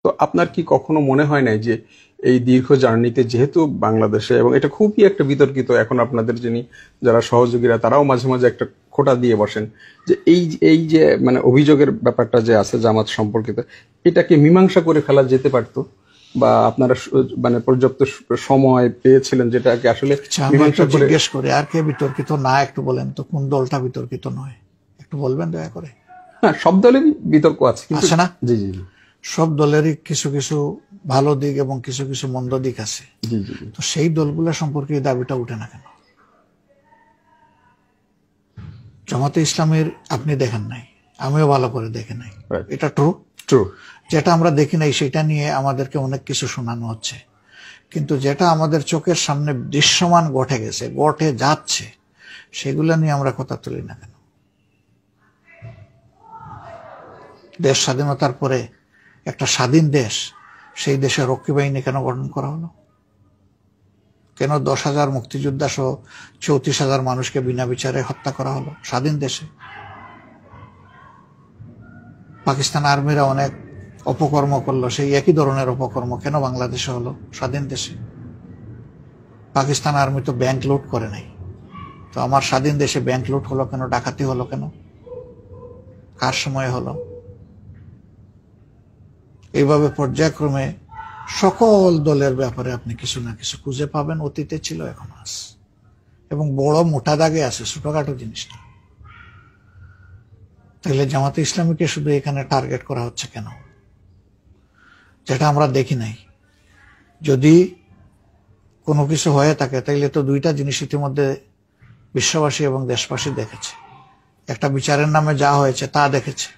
তো আপনার কি কখনো মনে হয় নাই যে এই দীর্ঘ জার্নিতে যেহেতু বাংলাদেশে, এবং এটা খুবই একটা বিতর্কিত, এখন আপনাদের যারা সহযোগীরা তারাও মাঝে মাঝে একটা খোঁটা দিয়ে বসেন যে এই যে মানে অভিযোগের ব্যাপারটা যে আছে জামাত সম্পর্কিত, এটাকে মীমাংসা করে ফেলা যেতে পারতো, বা আপনারা মানে পর্যাপ্ত সময় পেয়েছিলেন যেটাকে আসলে মীমাংসা করে? জিজ্ঞেস করে আর কে বিতর্কিত না একটু বলেন তো, কোন দলটা বিতর্কিত নয় একটু বলবেন দয়া করে? হ্যাঁ, সব দলেরই বিতর্ক আছে না? জি জি জি, সব দলেরই কিছু কিছু ভালো দিক এবং কিছু কিছু মন্দ দিক আছে। জি জি। তো সেই দলগুলো সম্পর্কে এই দাবিটা উঠে না কেন? জামাতে ইসলামের আপনি দেখেন নাই, আমিও ভালো করে দেখে নাই, এটা ট্রু। যেটা আমরা দেখি নাই সেটা নিয়ে আমাদেরকে অনেক কিছু শোনানো হচ্ছে, কিন্তু যেটা আমাদের চোখের সামনে দৃশ্যমান ঘটে গেছে, ঘটে যাচ্ছে, সেগুলো নিয়ে আমরা কথা তুলি না কেন? দেশ স্বাধীনতার পরে একটা স্বাধীন দেশ, সেই দেশে রক্ষী বাহিনী কেন গঠন করা হলো? কেন 10,000 মুক্তিযোদ্ধা সহ 34,000 মানুষকে বিনা বিচারে হত্যা করা হলো স্বাধীন দেশে? পাকিস্তান আর্মিরা অনেক অপকর্ম করলো, সেই একই ধরনের অপকর্ম কেন বাংলাদেশে হলো স্বাধীন দেশে? পাকিস্তান আর্মি তো ব্যাংক লুট করে নাই, তো আমার স্বাধীন দেশে ব্যাংক লুট হলো কেন? ডাকাতি হলো কেন? কার সময় হলো? এইভাবে পর্যায়ক্রমে সকল দলের ব্যাপারে আপনি কিছু না কিছু খুঁজে পাবেন, অতীতে ছিল, এখন আছে, এবং বড় মোটা দাগে আছে, ছোটখাটো জিনিসটা। তাহলে জামাতে ইসলামীকে শুধু এখানে টার্গেট করা হচ্ছে কেন, যেটা আমরা দেখি নাই? যদি কোনো কিছু হয়ে থাকে তাইলে তো দুইটা জিনিস ইতিমধ্যে বিশ্ববাসী এবং দেশবাসী দেখেছে। একটা বিচারের নামে যা হয়েছে তা দেখেছে,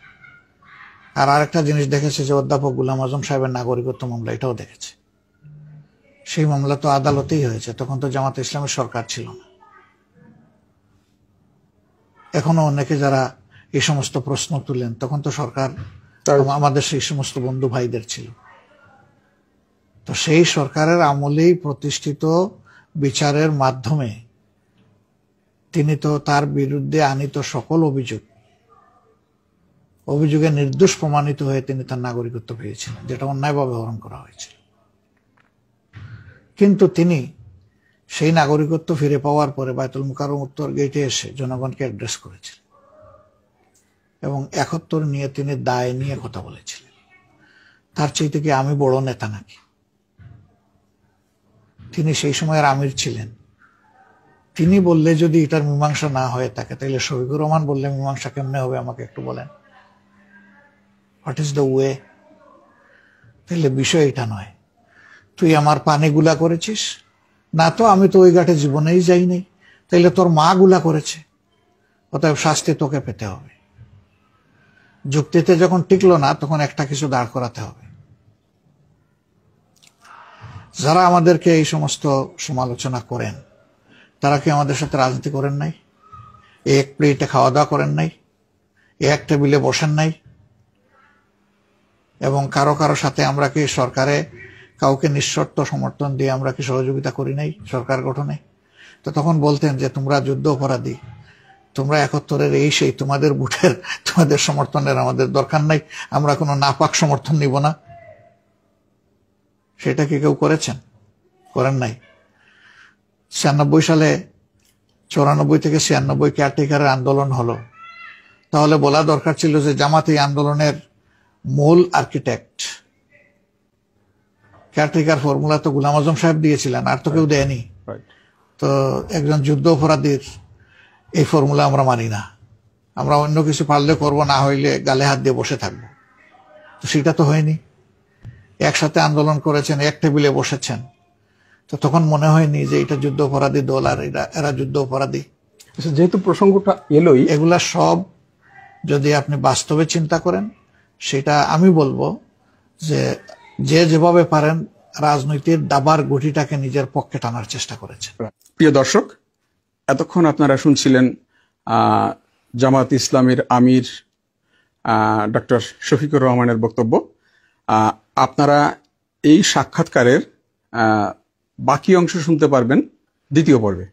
আর আরেকটা জিনিস দেখেছে যে অধ্যাপক গোলাম আজম সাহেবের নাগরিকত্ব মামলা, এটাও দেখেছে। সেই মামলা তো আদালতেই হয়েছে, তখন তো জামাতে ইসলামের সরকার ছিল না। এখনো অনেকে যারা এই সমস্ত প্রশ্ন তুলেন, তখন তো সরকার আমাদের সেই সমস্ত বন্ধু ভাইদের ছিল। তো সেই সরকারের আমলেই প্রতিষ্ঠিত বিচারের মাধ্যমে তিনি তো তার বিরুদ্ধে আনিত সকল অভিযোগে নির্দোষ প্রমাণিত হয়ে তিনি তার নাগরিকত্ব পেয়েছিলেন, যেটা অন্যায়ভাবে হরণ করা হয়েছিল। কিন্তু তিনি সেই নাগরিকত্ব ফিরে পাওয়ার পরে বায়তুল মুকাররম উত্তর গেটে এসে জনগণকে অ্যাড্রেস করেছিলেন, এবং 71 নিয়ে তিনি দায় নিয়ে কথা বলেছিলেন। তার চাইতে কি আমি বড় নেতা নাকি? তিনি সেই সময়ের আমির ছিলেন। তিনি বললে যদি এটার মীমাংসা না হয়ে থাকে, তাহলে শফিকুর রহমান বললে মীমাংসা কেমনে হবে আমাকে একটু বলেন? What is the way? তাহলে বিষয় এটা নয় তুই আমার পানি গুলা করেছিস, না তো আমি তো ওই ঘাটে জীবনেই যাই নাই, তাইলে তোর মা গুলা করেছে, অতএব শাস্তি তোকে পেতে হবে। যুক্তিতে যখন টিকলো না, তখন একটা কিছু দাঁড় করাতে হবে। যারা আমাদেরকে এই সমস্ত সমালোচনা করেন, তারা কি আমাদের সাথে রাজনীতি করেন নাই? এক প্লেটে খাওয়া দাওয়া করেন নাই? এক টেবিলে বসেন নাই? এবং কারো কারো সাথে আমরা কি সরকারে কাউকে নিঃশর্ত সমর্থন দিয়ে আমরা কি সহযোগিতা করি নাই সরকার গঠনে? তো তখন বলতেন যে তোমরা যুদ্ধ অপরাধী, তোমরা 71-এর এই সেই, তোমাদের বুটের তোমাদের সমর্থনের আমাদের দরকার নাই, আমরা কোনো নাপাক সমর্থন নিব না। সেটা কি কেউ করেছেন? করেন নাই। 96 সালে 94 থেকে 96 কেয়ারটেকারের আন্দোলন হলো, তাহলে বলা দরকার ছিল যে জামাত এই আন্দোলনের মূল আর্কিটেক্ট। কেয়ারটেকার ফর্মুলা তো গোলাম আজম সাহেব দিয়েছিলেন, আর তো কেউ দেয়নি। তো একজন যুদ্ধ অপরাধীর এই ফর্মুলা আমরা মানি না, আমরা অন্য কিছু পারলে করবো, না হইলে গালে হাত দিয়ে বসে থাকবো। তো সেটা তো হয়নি। একসাথে আন্দোলন করেছেন, এক টেবিলে বসেছেন, তো তখন মনে হয়নি যে এটা যুদ্ধ অপরাধী দল আর এরা যুদ্ধ অপরাধী? যেহেতু প্রসঙ্গটা এলোই, এগুলা সব যদি আপনি বাস্তবে চিন্তা করেন, সেটা আমি বলবো যে যে যেভাবে পারেন রাজনৈতিক দাবার গুটিটাকে নিজের পক্ষে টানার চেষ্টা করেছে। প্রিয় দর্শক, এতক্ষণ আপনারা শুনছিলেন জামাত ইসলামীর আমির ডক্টর শফিকুর রহমানের বক্তব্য। আপনারা এই সাক্ষাৎকারের বাকি অংশ শুনতে পারবেন দ্বিতীয় পর্বে।